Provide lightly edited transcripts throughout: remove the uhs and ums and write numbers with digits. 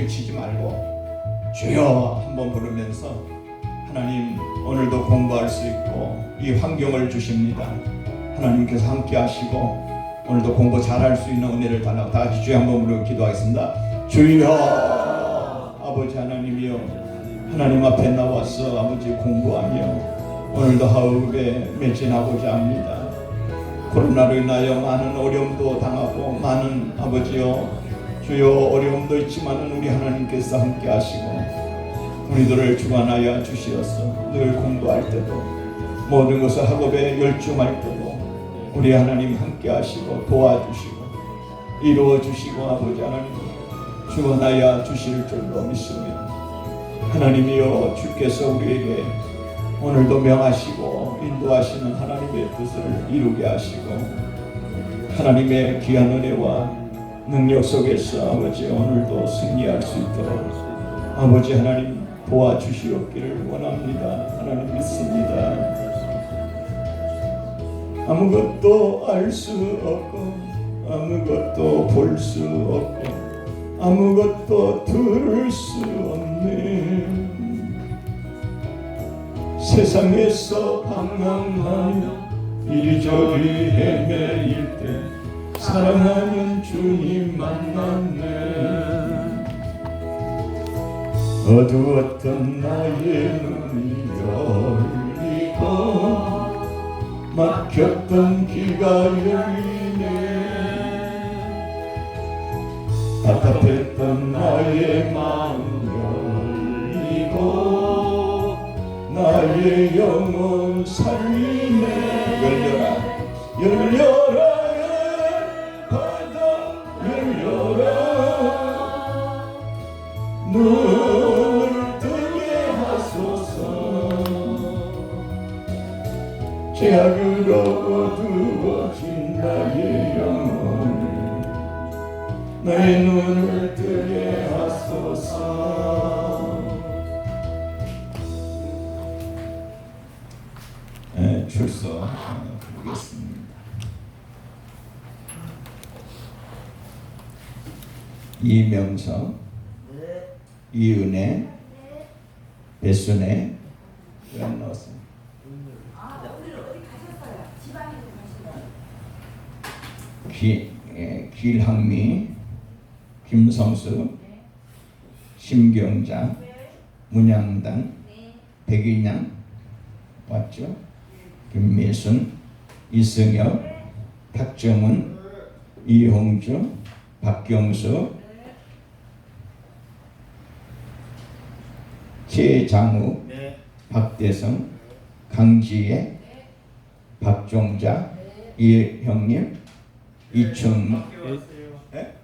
외치지 말고 주여 한번 부르면서 하나님 오늘도 공부할 수 있고 이 환경을 주십니다. 하나님께서 함께 하시고 오늘도 공부 잘할 수 있는 은혜를 달라고 다 같이 주여 한번 부르고 기도하겠습니다. 주여 아버지 하나님이여, 하나님 앞에 나와서 아버지 공부하며 오늘도 하읍에 매진하고자 합니다. 코로나로 인하여 많은 어려움도 당하고 많은 아버지여 주여 어려움도 있지만은 우리 하나님께서 함께 하시고 우리들을 주관하여 주시어서 늘 공부할 때도 모든 것을 학업에 열중할 때도 우리 하나님 함께 하시고 도와주시고 이루어 주시고 아버지 하나님 주관하여 주실 줄로 믿습니다. 하나님이여, 주께서 우리에게 오늘도 명하시고 인도하시는 하나님의 뜻을 이루게 하시고 하나님의 귀한 은혜와 능력 속에서 아버지 오늘도 승리할 수 있도록 아버지 하나님 도와주시옵기를 원합니다. 하나님 믿습니다. 아무것도 알 수 없고 아무것도 볼 수 없고 아무것도 들을 수 없네. 세상에서 방황하며 이리저리 헤매일 때 사랑하는 주님 만났네. 어두웠던 나의 눈이 열리고 막혔던 귀가 열리네. 답답했던 나의 마음 열리고 나의 영혼 살리네. 열려라 열려라 바다 열려라. 눈을 뜨게 하소서. 죄악으로 어두워진 나의 영혼 나의 눈을 뜨게 하소서. 출석 부르겠습니다. 이명성, 이은혜, 배순혜, 왜 안 나왔어요? 오늘 어디 가셨어요? 지방에서 가신 길항미, 김성수, 심경자, 문양당, 백인양 왔죠? 김미순, 이승엽, 탁정은, 이홍주, 박경수, 최장우, 박대성, 강지혜, 박종자, 이형님, 이충. 네?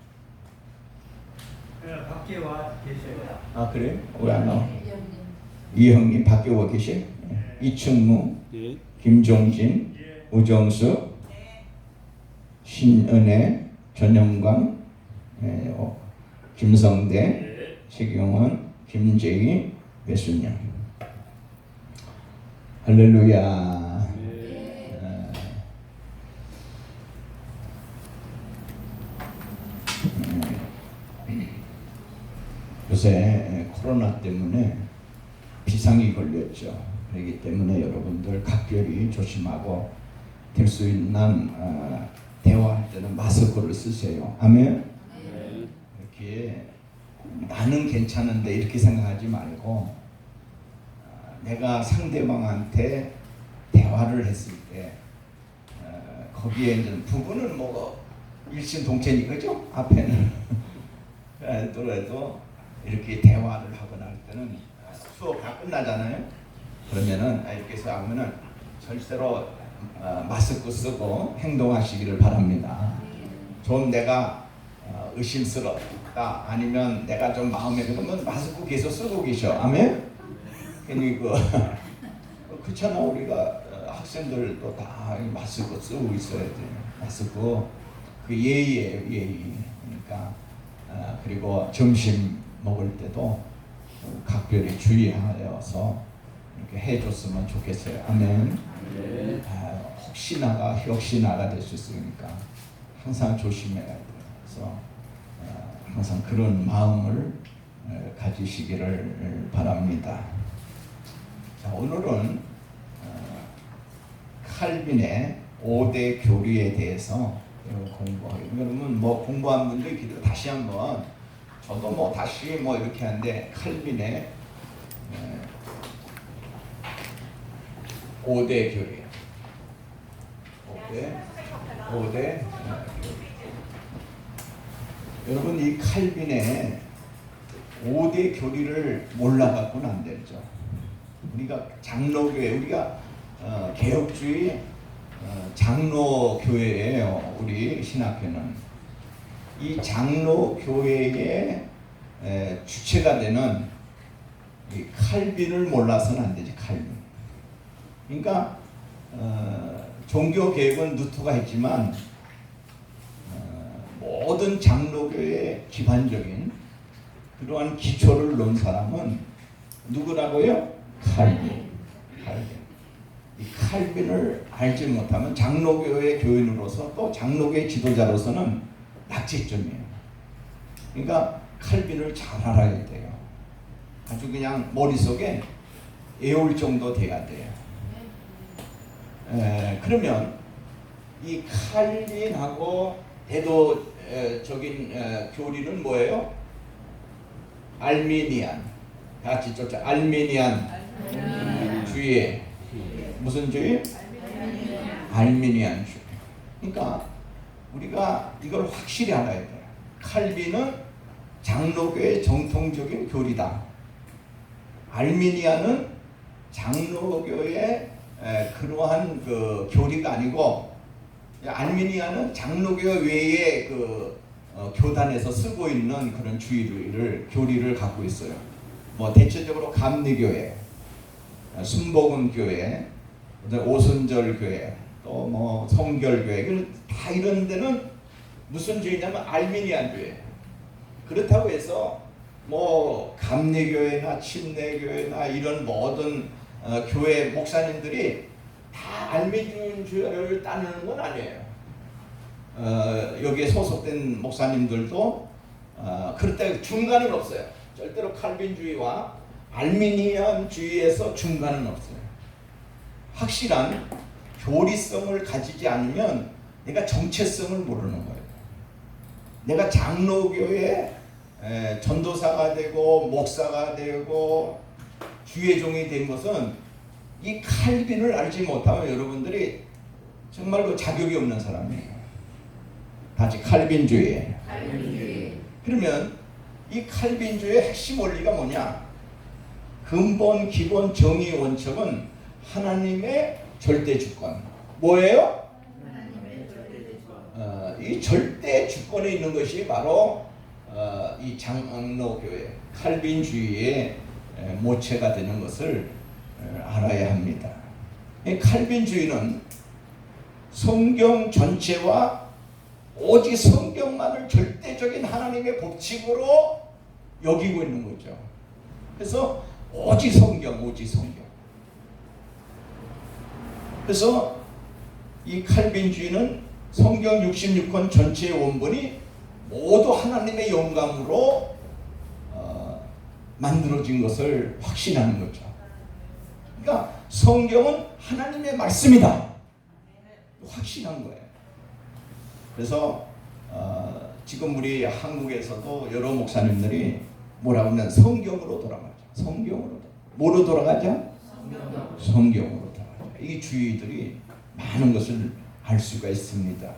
밖에 와 계셔요. 아 그래? 왜 안 나와? 이형님 밖에 와 계셔? 이충무, 김종진, 우정수, 신은혜, 전영광, 김성대, 최경원, 김재희, 배순영. 할렐루야. 요새 코로나 때문에 비상이 걸렸죠. 그렇기 때문에 여러분들 각별히 조심하고 될 수 있는 대화할 때는 마스크를 쓰세요. 아멘. 이렇게 나는 괜찮은데 이렇게 생각하지 말고 내가 상대방한테 대화를 했을 때 거기에 이제 부부는 뭐 일심동체니 그죠? 앞에는 그래도 이렇게 대화를 하거나 할 때는 수업 다 끝나잖아요. 그러면은 이렇게 해서 하면은 절대로 마스크 쓰고 행동하시기를 바랍니다. 좀 내가 의심스럽다 아니면 내가 좀 마음에 그러면 마스크 계속 쓰고 계셔. 아멘. 그러니까 그렇잖아. 우리가 학생들도 다 마스크 쓰고 있어야 돼. 마스크 그 예의예요, 예의. 그러니까 그리고 점심 먹을 때도 각별히 주의하여서 이렇게 해줬으면 좋겠어요. 아멘. 혹시나가 될 수 있으니까 항상 조심해야 돼요. 그래서 항상 그런 마음을 가지시기를 바랍니다. 자, 오늘은 칼빈의 5대 교리에 대해서 공부하겠습니다. 그러면 뭐 공부한 분들 기도 다시 한번, 저도 뭐 다시 뭐 이렇게 하는데, 칼빈의 5대 교리, 5대 교리. 여러분, 이 칼빈의 5대 교리를 몰라갖고는 안 되죠. 우리가 장로교회, 우리가 개혁주의 장로교회예요. 우리 신학교는 이 장로교회의 주체가 되는 이 칼빈을 몰라서는 안 되지. 칼빈. 그러니까 종교개혁은 루터가 했지만 모든 장로교의 기반적인 그러한 기초를 놓은 사람은 누구라고요? 칼빈. 이 칼빈을 알지 못하면 장로교의 교인으로서, 또 장로교의 지도자로서는 낙제점이에요. 그러니까 칼빈을 잘 알아야 돼요. 아주 그냥 머릿속에 애올 정도 돼야 돼요. 그러면 이 칼빈하고 대도적인 교리는 뭐예요? 알미니안. 같이 쫓아. 알미니안 주의. 무슨 주의? 알미니안 주의. 그러니까 우리가 이걸 확실히 알아야 돼요. 칼빈은 장로교의 정통적인 교리다. 알미니안은 장로교의 그러한 그 교리가 아니고, 알미니아는 장로교 외에 교단에서 쓰고 있는 그런 교리를 갖고 있어요. 뭐 대체적으로 감리교회, 순복음교회, 오순절교회, 또 뭐 성결교회, 다 이런 데는 무슨 주의냐면 알미니안주의. 그렇다고 해서 뭐 감리교회나 침례교회나 이런 모든 교회 목사님들이 다 알미니안주의를 따르는 건 아니에요. 여기에 소속된 목사님들도 그렇다 중간은 없어요. 절대로 칼빈주의와 알미니안주의에서 중간은 없어요. 확실한 교리성을 가지지 않으면 내가 정체성을 모르는 거예요. 내가 장로교의 전도사가 되고 목사가 되고 주의 종이 된 것은 이 칼빈을 알지 못하면 여러분들이 정말 그 자격이 없는 사람이에요. 다시 칼빈주의예요. 그러면 이 칼빈주의의 핵심 원리가 뭐냐? 근본, 기본, 정의, 원칙은 하나님의 절대 주권. 뭐예요? 이 절대 주권에 있는 것이 바로 이 장로교회 칼빈주의의 모체가 되는 것을 알아야 합니다. 이 칼빈주의는 성경 전체와 오직 성경만을 절대적인 하나님의 법칙으로 여기고 있는 거죠. 그래서 오직 성경. 그래서 이 칼빈주의는 성경 66권 전체의 원본이 모두 하나님의 영감으로 만들어진 것을 확신하는 거죠. 그러니까 성경은 하나님의 말씀이다. 확신한 거예요. 그래서 지금 우리 한국에서도 여러 목사님들이 뭐라고 하면 성경으로 돌아가죠. 뭐로 돌아가죠? 성경으로 돌아가죠. 이 주의들이 많은 것을 알 수가 있습니다.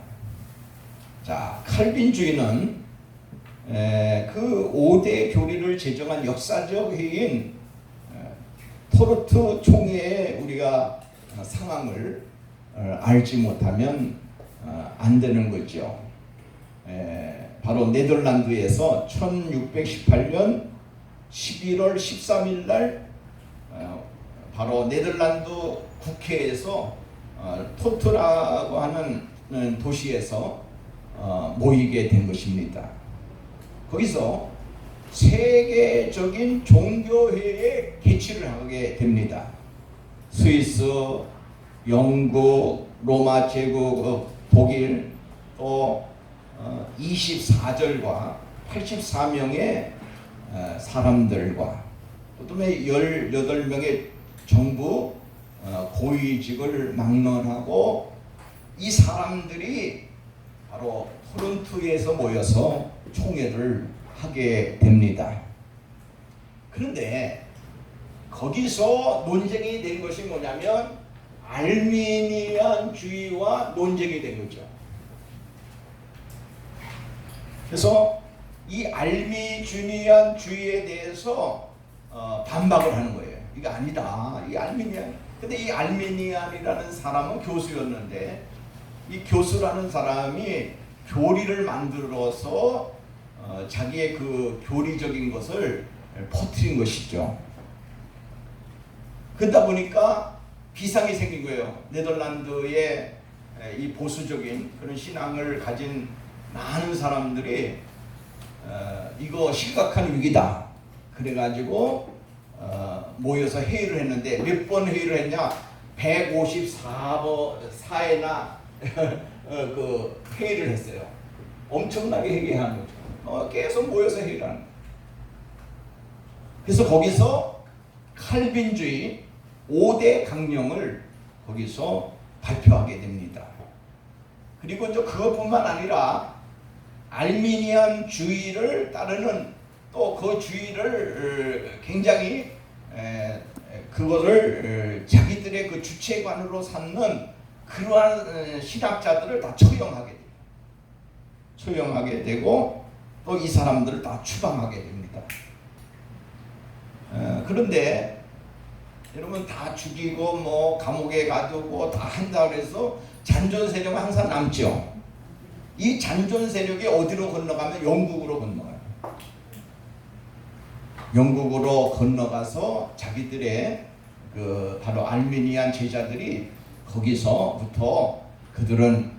자, 칼빈주의는 그 5대 교리를 제정한 역사적 해인 토르트 총회의 우리가 상황을 알지 못하면 안 되는 거죠. 바로 네덜란드에서 1618년 11월 13일 날 바로 네덜란드 국회에서 토트라고 하는 도시에서 모이게 된 것입니다. 거기서 세계적인 종교회의 개최를 하게 됩니다. 스위스, 영국, 로마 제국, 독일, 또 24절과 84명의 사람들과 그다음에 18명의 정부 고위직을 막론하고 이 사람들이 바로 코린토에서 모여서 총회를 하게 됩니다. 그런데 거기서 논쟁이 된 것이 뭐냐면 알미니안주의와 논쟁이 된 거죠. 그래서 이 알미니안주의에 대해서 반박을 하는 거예요. 이게 아니다. 이 알미니안. 근데 이 알미니안이라는 사람은 교수였는데 이 교수라는 사람이 교리를 만들어서 자기의 그 교리적인 것을 퍼뜨린 것이죠. 그러다 보니까 비상이 생긴 거예요. 네덜란드의 이 보수적인 그런 신앙을 가진 많은 사람들이 이거 심각한 위기다. 그래가지고 모여서 회의를 했는데 몇 번 회의를 했냐? 154회나 그 회의를 했어요. 엄청나게 회의한 거죠. 계속 모여서 회의를 하는 거예요. 그래서 거기서 칼빈주의 5대 강령을 거기서 발표하게 됩니다. 그리고 이제 그것뿐만 아니라 알미니안주의를 따르는 또 그 주의를 굉장히 그거를 자기들의 그 주체관으로 삼는 그러한 신학자들을 다 처형하게 되고 또 이 사람들을 다 추방하게 됩니다. 그런데 여러분 다 죽이고 뭐 감옥에 가두고 다 한다고 해서 잔존 세력은 항상 남죠. 이 잔존 세력이 어디로 건너가면 영국으로 건너가요. 영국으로 건너가서 자기들의 그 바로 알미니안 제자들이 거기서부터 그들은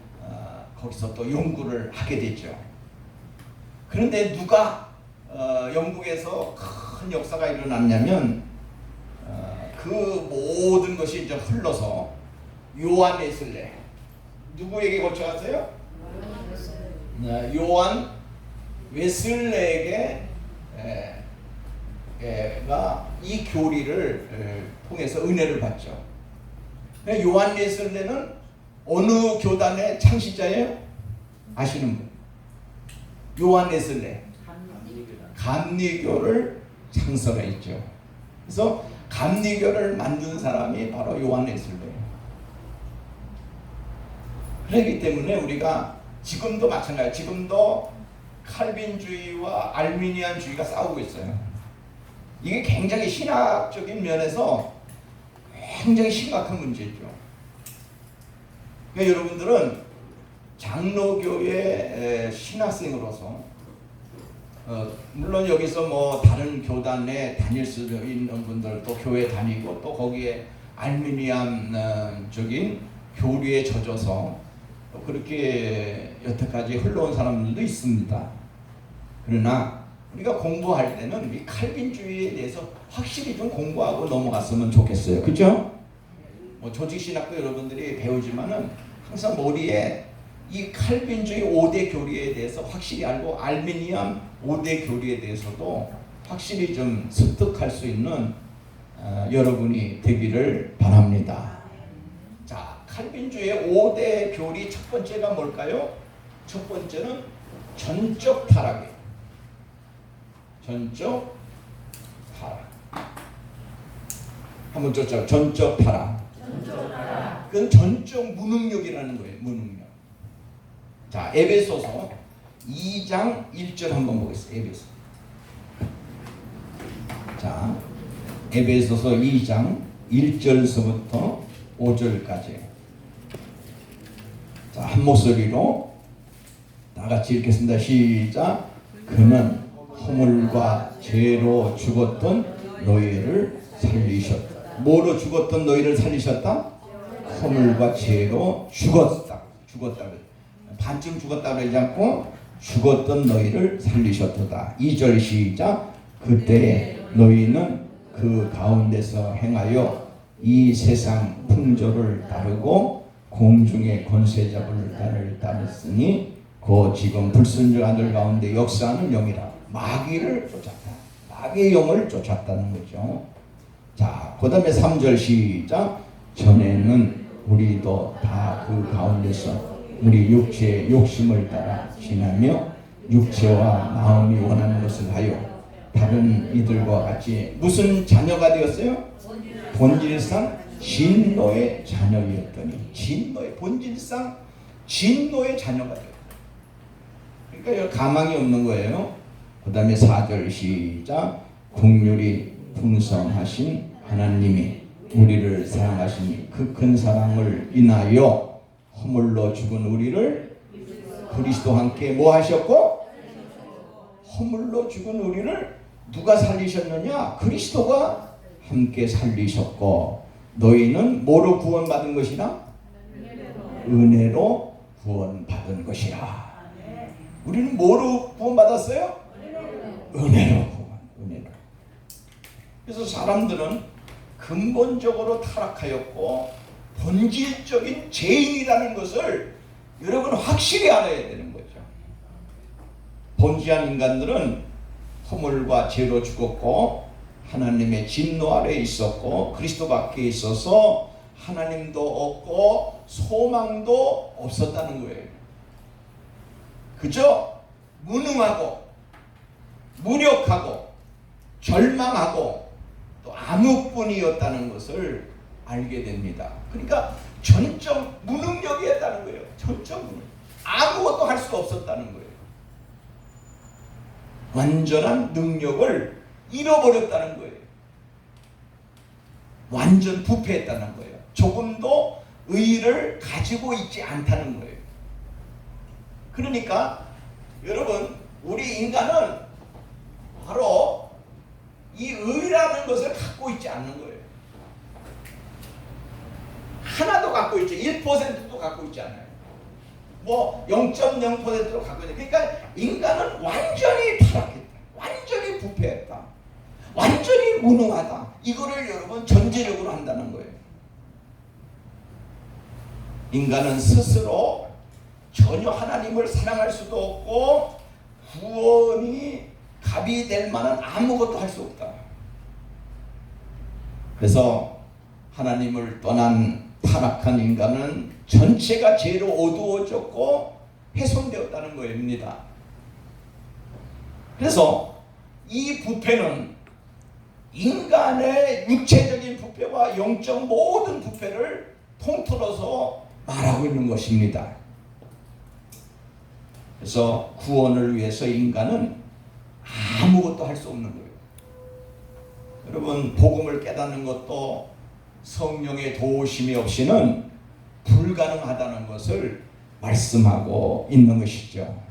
거기서 또 연구를 하게 되죠. 그런데 누가 영국에서 큰 역사가 일어났냐면 그 모든 것이 이제 흘러서 요한 웨슬레 누구에게 거쳐갔어요? 요한 웨슬레에게 가 이 교리를 통해서 은혜를 받죠. 요한 웨슬레는 어느 교단의 창시자예요? 아시는 분? 요한 웨슬레 감리교를 창설했죠. 그래서 감리교를 만든 사람이 바로 요한 웨슬레예요. 그렇기 때문에 우리가 지금도 마찬가지예요. 지금도 칼빈주의와 알미니안주의가 싸우고 있어요. 이게 굉장히 신학적인 면에서 굉장히 심각한 문제죠. 그러니까 여러분들은 장로교의 신학생으로서 물론 여기서 뭐 다른 교단에 다닐 수 있는 분들 또 교회 다니고 또 거기에 알미니안적인 교리에 젖어서 그렇게 여태까지 흘러온 사람들도 있습니다. 그러나 우리가 공부할 때는 이 칼빈주의에 대해서 확실히 좀 공부하고 넘어갔으면 좋겠어요. 그죠? 뭐 조직신학도 여러분들이 배우지만은 항상 머리에 이 칼빈주의 5대 교리에 대해서 확실히 알고 알미니안 5대 교리에 대해서도 확실히 좀 습득할 수 있는 여러분이 되기를 바랍니다. 자, 칼빈주의 5대 교리 첫 번째가 뭘까요? 첫 번째는 전적 타락이에요. 전적 타락. 한번 쫓아. 전적 타락. 그건 전적 무능력이라는 거예요. 무능력. 자, 에베소서 2장 1절 한번 보겠습니다. 에베소. 자, 에베소서 2장 1절서부터 5절까지. 자, 한 목소리로 다 같이 읽겠습니다. 시작. 그는 허물과 죄로 죽었던 너희를 살리셨다. 뭐로 죽었던 너희를 살리셨다? 허물과 죄로 죽었다. 반쯤 죽었다 그러지 않고 죽었던 너희를 살리셨도다. 2절 시작. 그때 너희는 그 가운데서 행하여 이 세상 풍조를 따르고 공중의 권세자를 따르으니 그 지금 불순종한 들 가운데 역사하는 영이라. 마귀를 쫓았다. 악의 영을 쫓았다는 거죠. 자, 그 다음에 3절 시작. 전에는 우리도 다 그 가운데서 우리 육체의 욕심을 따라 지나며 육체와 마음이 원하는 것을 하여 다른 이들과 같이 무슨 자녀가 되었어요? 본질상 진노의 자녀였더니, 진노의 본질상 진노의 자녀가 되었다. 그러니까 여기 가망이 없는 거예요. 그 다음에 4절 시작. 긍휼이 풍성하신 하나님이 우리를 사랑하시니 그 큰 사랑을 인하여 허물로 죽은 우리를 그리스도와 함께 뭐 하셨고? 허물로 죽은 우리를 누가 살리셨느냐? 그리스도가 함께 살리셨고, 너희는 뭐로 구원받은 것이라? 은혜로 구원받은 것이라. 우리는 뭐로 구원받았어요? 은혜로 구원, 은혜로. 그래서 사람들은 근본적으로 타락하였고 본질적인 죄인이라는 것을 여러분 확실히 알아야 되는 거죠. 본질한 인간들은 허물과 죄로 죽었고 하나님의 진노 아래에 있었고 그리스도 밖에 있어서 하나님도 없고 소망도 없었다는 거예요. 그저 무능하고 무력하고 절망하고 또 암흑뿐이었다는 것을 알게 됩니다. 그러니까 전적 무능력이었다는 거예요. 전적 무능. 아무것도 할 수 없었다는 거예요. 완전한 능력을 잃어버렸다는 거예요. 완전 부패했다는 거예요. 조금도 의의를 가지고 있지 않다는 거예요. 그러니까 여러분, 우리 인간은 바로 이 의라는 것을 갖고 있지 않는 거예요. 하나도 갖고 있지, 1%도 갖고 있지 않아요. 뭐 0.0%도 갖고 있어요. 그러니까 인간은 완전히 타락했다. 완전히 부패했다. 완전히 무능하다. 이거를 여러분 전제력으로 한다는 거예요. 인간은 스스로 전혀 하나님을 사랑할 수도 없고 구원이 갑이 될 만한 아무것도 할 수 없다. 그래서 하나님을 떠난 타락한 인간은 전체가 죄로 어두워졌고 훼손되었다는 것입니다. 그래서 이 부패는 인간의 육체적인 부패와 영적 모든 부패를 통틀어서 말하고 있는 것입니다. 그래서 구원을 위해서 인간은 아무것도 할 수 없는 거예요. 여러분, 복음을 깨닫는 것도 성령의 도우심이 없이는 불가능하다는 것을 말씀하고 있는 것이죠.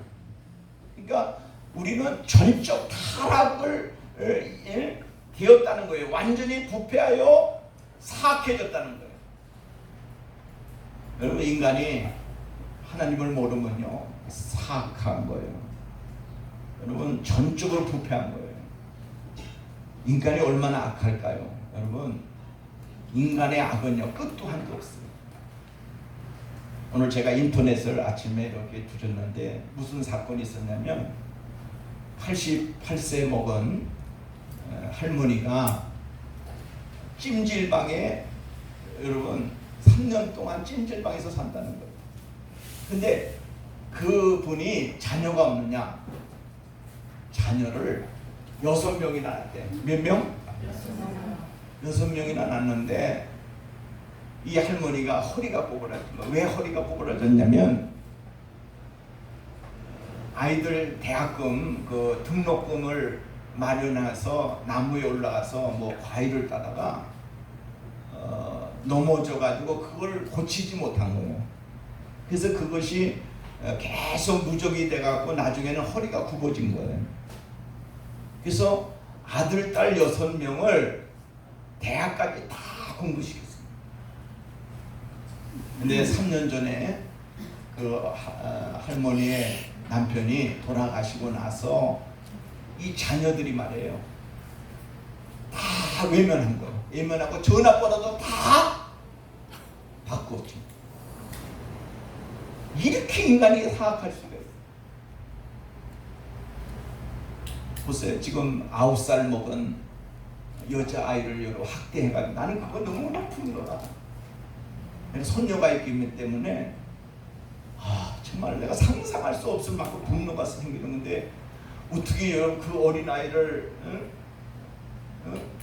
그러니까 우리는 전적 타락을 되었다는 거예요. 완전히 부패하여 사악해졌다는 거예요. 여러분, 인간이 하나님을 모르면요 사악한 거예요. 여러분, 전적으로 부패한 거예요. 인간이 얼마나 악할까요? 여러분, 인간의 악은요 끝도 한도 없어요. 오늘 제가 인터넷을 아침에 이렇게 두셨는데 무슨 사건이 있었냐면 88세 먹은 할머니가 찜질방에 여러분 3년 동안 찜질방에서 산다는 거예요. 근데 그분이 자녀가 없느냐? 자녀를 6명이나 낳았대. 몇 명? 6명이나 낳았는데 이 할머니가 허리가 꼬부라진 거예요. 왜 허리가 꼬부라졌냐면 아이들 대학금 그 등록금을 마련해서 나무에 올라가서 뭐 과일을 따다가 넘어져 가지고 그걸 고치지 못한 거예요. 그래서 그것이 계속 누적이 돼 갖고 나중에는 허리가 굽어진 거예요. 그래서 아들, 딸 6명을 대학까지 다 공부시켰어요. 근데 3년 전에 그 할머니의 남편이 돌아가시고 나서 이 자녀들이 말이에요. 다 외면한 거예요. 외면하고 전화번호도 다 바꿨죠. 이렇게 인간이 사악할 수가 있어요. 보세요. 지금 9살 먹은 여자아이를 여러 학대해가지고 나는 그거 너무나 분노가. 손녀가 있기 때문에 정말 내가 상상할 수 없을 만큼 분노가 생기는 건데 어떻게 그 어린아이를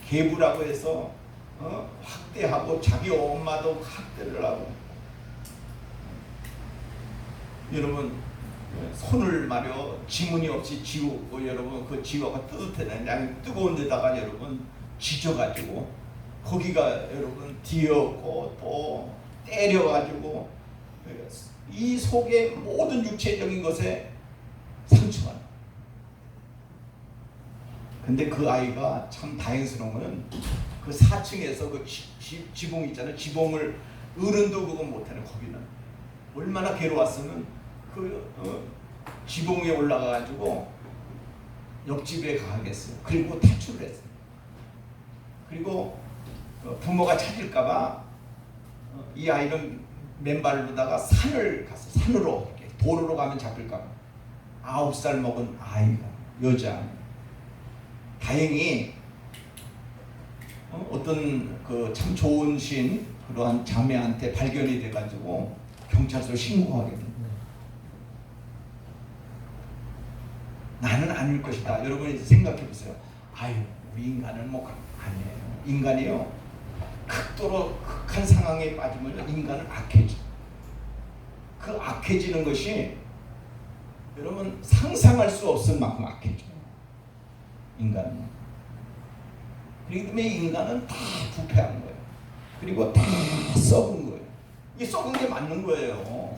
계부라고 해서 학대하고 자기 엄마도 학대를 하고. 여러분 손을 말이요 지문이 없이 지우고 여러분 그 지워가 뜨뜻해 그냥 뜨거운 데다가 여러분 지져가지고 거기가 여러분 뒤었고 또 때려가지고 이 속에 모든 육체적인 것에 상처가 나. 근데 그 아이가 참 다행스러운 거는 그 4층에서 그 지붕 있잖아요. 지붕을 어른도 그거 못하는 거기는 얼마나 괴로웠으면 그 지붕에 올라가가지고 옆집에 가겠어요. 그리고 탈출을 했어요. 그리고 부모가 찾을까봐 이 아이는 맨발로다가 산을 갔어요. 산으로 이렇게 도로로 가면 잡힐까봐. 9살 먹은 아이가 여자. 다행히 어떤 그 참 좋은 신 그러한 자매한테 발견이 돼가지고 경찰서에 신고하게 됩니다. 나는 아닐 것이다. 여러분이 생각해 보세요. 우리 인간은 뭐 아니에요. 인간이요 극도로 극한 상황에 빠지면 인간은 악해져. 그 악해지는 것이 여러분 상상할 수 없을 만큼 악해져. 인간은. 그렇기 때문에 인간은 다 부패한 거예요. 그리고 다 썩은 거예요. 이 썩은 게 맞는 거예요.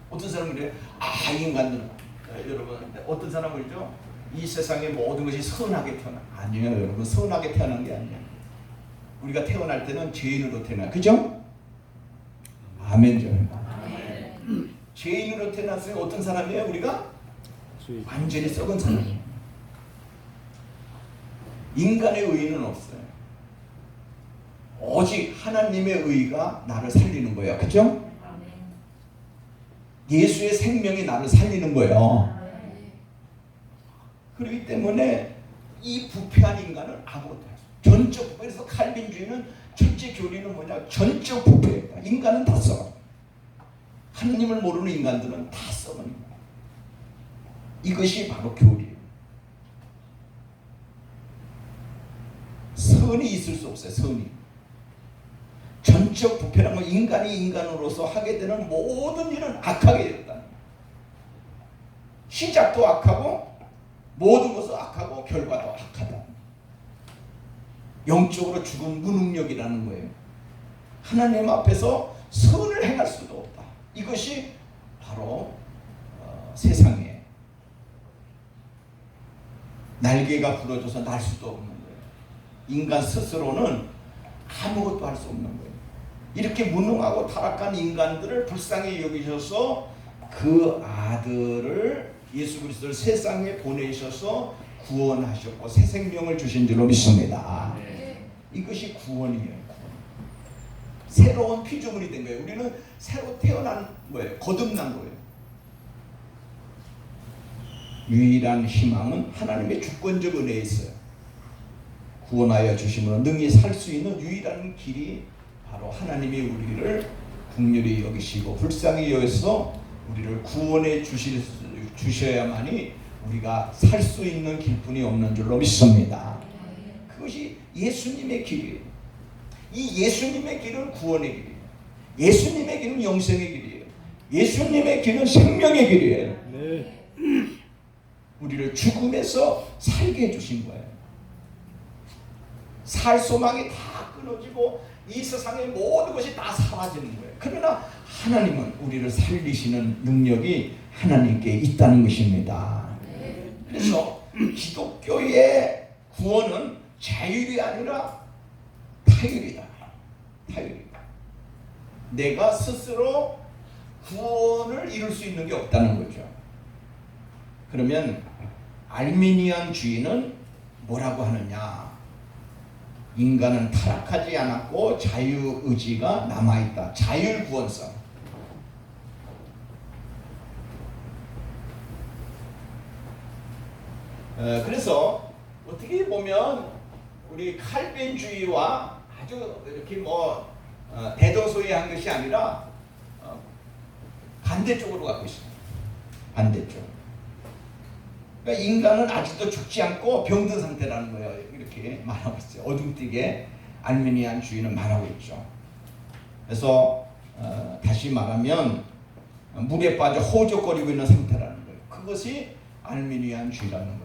어떤 사람은 그래요. 인간들은 여러분 어떤 사람은 그러죠. 이 세상의 모든 것이 선하게 태어나. 아니에요 여러분. 선하게 태어난 게 아니에요. 우리가 태어날 때는 죄인으로 태어나. 그죠? 아멘죠. 죄인으로 태어났으니 어떤 사람이에요? 우리가 완전히 썩은 사람이에요. 인간의 의는 없어요. 오직 하나님의 의가 나를 살리는 거예요. 그죠? 예수의 생명이 나를 살리는 거예요. 그렇기 때문에 이 부패한 인간은 아무것도 할 수 없어요. 전적 부패. 그래서 칼빈주의는 첫째 교리는 뭐냐? 전적 부패다. 인간은 다 썩어. 하나님을 모르는 인간들은 다 썩은 인간. 이것이 바로 교리예요. 선이 있을 수 없어요. 선이. 전적 부패라는 건 인간이 인간으로서 하게 되는 모든 일은 악하게 되었다. 시작도 악하고 모든 것은 악하고 결과도 악하다. 영적으로 죽은 무능력이라는 거예요. 하나님 앞에서 선을 행할 수도 없다. 이것이 바로 세상에 날개가 부러져서 날 수도 없는 거예요. 인간 스스로는 아무것도 할 수 없는 거예요. 이렇게 무능하고 타락한 인간들을 불쌍히 여기셔서 그 아들을 예수 그리스도를 세상에 보내셔서 구원하셨고 새 생명을 주신 줄로 믿습니다. 이것이 구원이에요. 구원. 새로운 피조물이 된 거예요. 우리는 새로 태어난 거예요. 거듭난 거예요. 유일한 희망은 하나님의 주권적 은혜에 있어요. 구원하여 주심으로 능히 살 수 있는 유일한 길이 바로 하나님이 우리를 긍휼히 여기시고 불쌍히 여기서 우리를 구원해 주셔야만이 우리가 살 수 있는 길뿐이 없는 줄로 믿습니다. 그것이 예수님의 길이에요. 이 예수님의 길은 구원의 길이에요. 예수님의 길은 영생의 길이에요. 예수님의 길은 생명의 길이에요. 네. 우리를 죽음에서 살게 해주신 거예요. 살 소망이 다 끊어지고 이 세상의 모든 것이 다 사라지는 거예요. 그러나 하나님은 우리를 살리시는 능력이 하나님께 있다는 것입니다. 그래서 기독교의 구원은 자율이 아니라 타율이다. 타율이다. 내가 스스로 구원을 이룰 수 있는 게 없다는 거죠. 그러면 알미니안주의는 뭐라고 하느냐? 인간은 타락하지 않았고 자유의지가 남아있다. 자율구원성. 그래서 어떻게 보면 우리 칼빈주의와 아주 이렇게 대동소이한 것이 아니라 반대쪽으로 가고 있습니다. 반대쪽. 그러니까 인간은 아직도 죽지 않고 병든 상태라는 거예요. 이렇게 말하고 있어요. 어둠띠게 알메니안주의는 말하고 있죠. 그래서 다시 말하면 물에 빠져 호적거리고 있는 상태라는 거예요. 그것이 알메니안주의라는 거예요.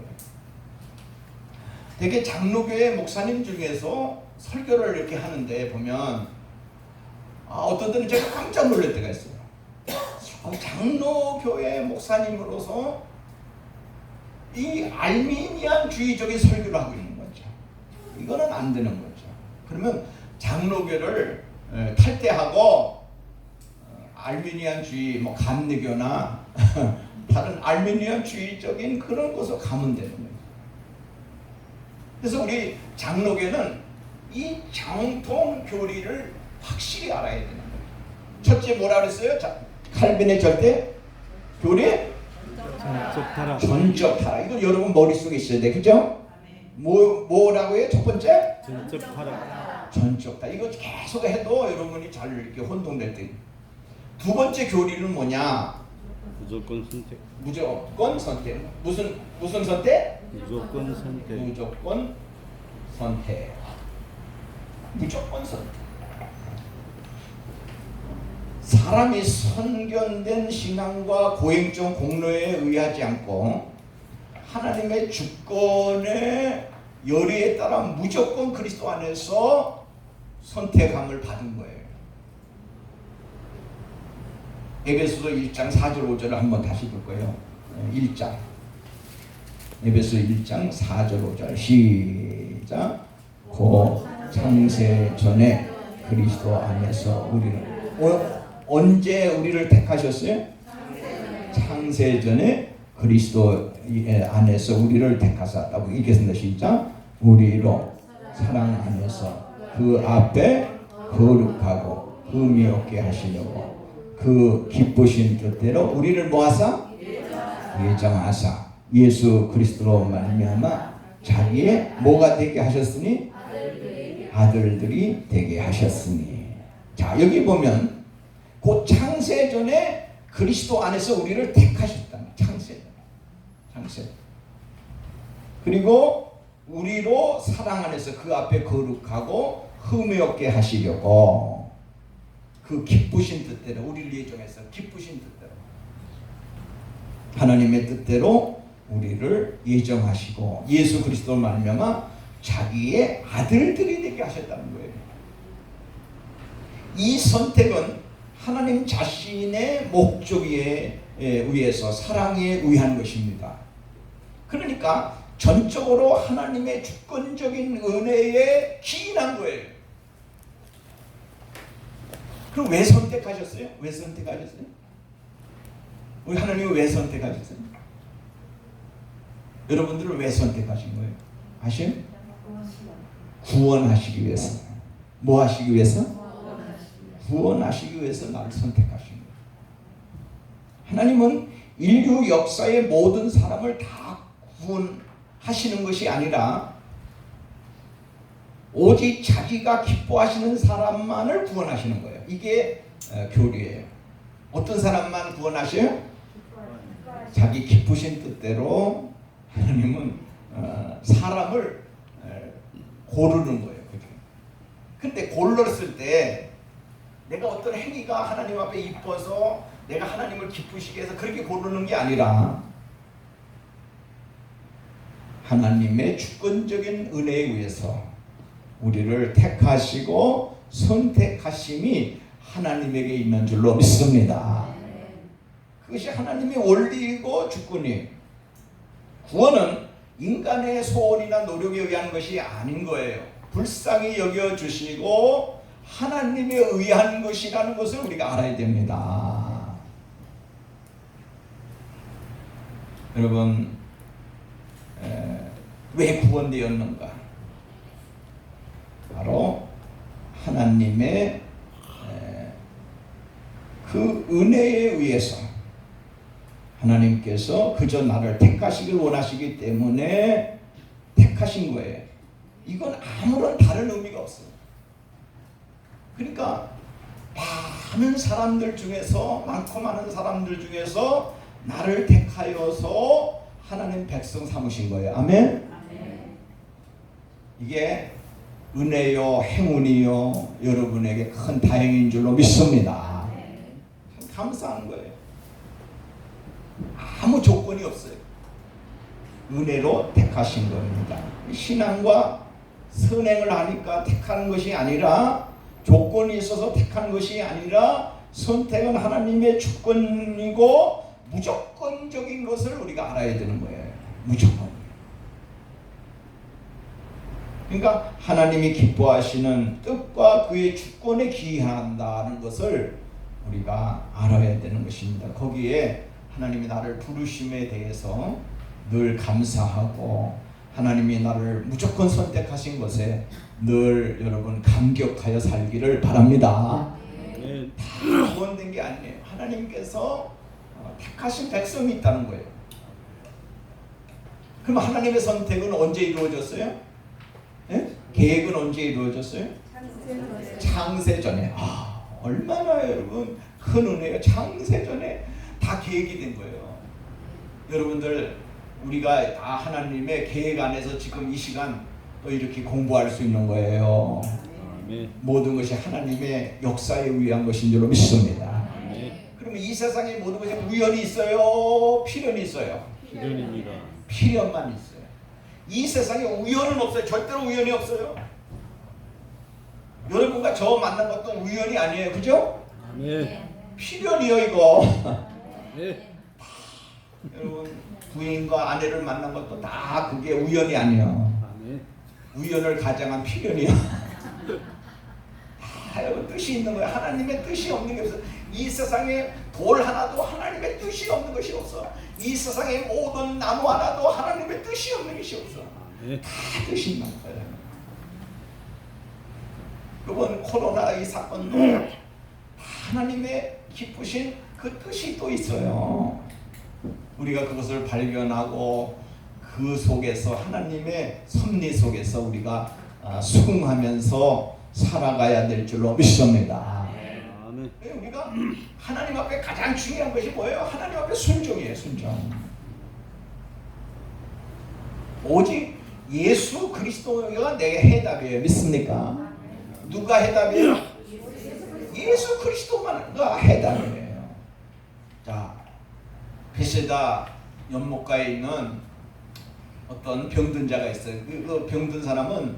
되게 장로교회 목사님 중에서 설교를 이렇게 하는데 보면 어떤 때는 제가 깜짝 놀랄 때가 있어요. 장로교회 목사님으로서 이 알미니안주의적인 설교를 하고 있는 거죠. 이거는 안 되는 거죠. 그러면 장로교를 탈퇴하고 알미니안주의 감리교나 다른 알미니안주의적인 그런 곳으로 가면 되는 거예요. 그래서 우리 장로교는 이 정통 교리를 확실히 알아야 되는 거예요. 첫째 뭐라 그랬어요? 칼빈의 절대 교리? 전적 타락. 이거 여러분 머릿속에 있어야 돼. 그죠? 뭐라고요? 첫 번째? 전적 타락. 전적 타락. 이거 계속 해도 여러분이 잘 이렇게 혼동될 때. 두 번째 교리는 뭐냐? 무조건 선택. 무조건 선택. 무슨 선택? 무조건 선택. 무조건 선택. 무조건 선택. 사람이 선견된 신앙과 고행적 공로에 의하지 않고 하나님의 주권의 열의에 따라 무조건 그리스도 안에서 선택함을 받은 거예요. 에베소서 1장 4절 5절을 한번 다시 볼 거예요. 1장 에베소 1장 4절 5절 시작. 고 창세 전에 그리스도 안에서 우리를 언제 우리를 택하셨어요? 창세 전에 그리스도 안에서 우리를 택하셨다고 읽겠습니다. 시작. 우리로 사랑 안에서 그 앞에 거룩하고 흠이 없게 하시려고 그 기쁘신 뜻대로 우리를 모아서 예정하사 예수 그리스도로 말미암아 자기의 뭐가 되게 하셨으니 아들들이 되게 하셨으니. 자, 여기 보면 그 창세 전에 그리스도 안에서 우리를 택하셨다. 창세. 그리고 우리로 사랑 안에서 그 앞에 거룩하고 흠이 없게 하시려고 그 기쁘신 뜻대로 우리를 예정해서 기쁘신 뜻대로 하나님의 뜻대로 우리를 예정하시고 예수 그리스도를 말미암아 자기의 아들들이 되게 하셨다는 거예요. 이 선택은 하나님 자신의 목적에 의해서 사랑에 의한 것입니다. 그러니까 전적으로 하나님의 주권적인 은혜에 기인한 거예요. 그럼 왜 선택하셨어요? 왜 선택하셨어요? 우리 하나님은 왜 선택하셨어요? 여러분들을 왜 선택하신 거예요? 아세요? 구원하시기 위해서. 뭐 하시기 위해서? 구원하시기 위해서 나를 선택하신 거예요. 하나님은 인류 역사의 모든 사람을 다 구원하시는 것이 아니라 오직 자기가 기뻐하시는 사람만을 구원하시는 거예요. 이게 교리예요. 어떤 사람만 구원하셔요? 자기 기쁘신 뜻대로 하나님은 사람을 고르는 거예요. 근데 골랐을 때 내가 어떤 행위가 하나님 앞에 이뻐서 내가 하나님을 기쁘시게 해서 그렇게 고르는 게 아니라 하나님의 주권적인 은혜에 의해서 우리를 택하시고 선택하심이 하나님에게 있는 줄로 믿습니다. 그것이 하나님의 원리이고 주권이에요. 구원은 인간의 소원이나 노력에 의한 것이 아닌 거예요. 불쌍히 여겨주시고 하나님에 의한 것이라는 것을 우리가 알아야 됩니다. 여러분, 왜 구원되었는가? 바로 하나님의 그 은혜에 의해서 하나님께서 그저 나를 택하시길 원하시기 때문에 택하신 거예요. 이건 아무런 다른 의미가 없어요. 그러니까 많은 사람들 중에서, 많고 많은 사람들 중에서 나를 택하여서 하나님 백성 삼으신 거예요. 아멘. 이게 은혜요 행운이요 여러분에게 큰 다행인 줄로 믿습니다. 감사한 거예요. 아무 조건이 없어요. 은혜로 택하신 겁니다. 신앙과 선행을 하니까 택하는 것이 아니라, 조건이 있어서 택하는 것이 아니라, 선택은 하나님의 주권이고 무조건적인 것을 우리가 알아야 되는 거예요. 무조건. 그러니까 하나님이 기뻐하시는 뜻과 그의 주권에 기한다는 것을 우리가 알아야 되는 것입니다. 거기에 하나님이 나를 부르심에 대해서 늘 감사하고, 하나님이 나를 무조건 선택하신 것에 늘 여러분 감격하여 살기를 바랍니다. 네. 다 구원된 게 아니에요. 하나님께서 택하신 백성이 있다는 거예요. 그럼 하나님의 선택은 언제 이루어졌어요? 네? 계획은 언제 이루어졌어요? 창세전에. 얼마나 여러분 큰 은혜예요. 창세전에 다 계획이 된 거예요. 여러분들, 우리가 다 하나님의 계획 안에서 지금 이 시간 또 이렇게 공부할 수 있는 거예요. 아멘. 모든 것이 하나님의 역사에 의한 것인 줄로 믿습니다. 아멘. 그러면 이 세상에 모든 것이 우연이 있어요? 필연이 있어요? 필연입니다. 필연만 있어요. 이 세상에 우연은 없어요. 절대로 우연이 없어요. 여러분과 저 만난 것도 우연이 아니에요. 그죠? 아멘. 필연이요 이거. 네. 여러분, 부인과 아내를 만난 것도 다 그게 우연이 아니에요. 아멘. 우연을 가장한 필연이야. 여러분, 뜻이 있는 거예요. 하나님의 뜻이 없는 게 없어. 이 세상에 돌 하나도 하나님의 뜻이 없는 것이 없어. 이 세상에 모든 나무 하나도 하나님의 뜻이 없는 것이 없어. 아멘. 다 뜻이 있는 거예요. 이번 코로나 이 사건도 하나님의 기쁘신 그 뜻이 또 있어요. 우리가 그것을 발견하고 그 속에서, 하나님의 섭리 속에서 우리가 수긍하면서 살아가야 될 줄로 믿습니다. 아멘. 우리가 하나님 앞에 가장 중요한 것이 뭐예요? 하나님 앞에 순종이에요. 순종. 오직 예수 그리스도가 내 해답이에요. 믿습니까? 누가 해답이에요? 예수 그리스도만가 해답이에요. 자, 베세다 연못가에 있는 어떤 병든 자가 있어요. 그 병든 사람은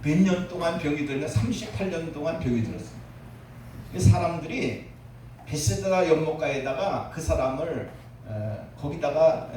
몇 년 동안 병이 들었냐? 38년 동안 병이 들었어요. 사람들이 베세다 연못가에다가 그 사람을 거기다가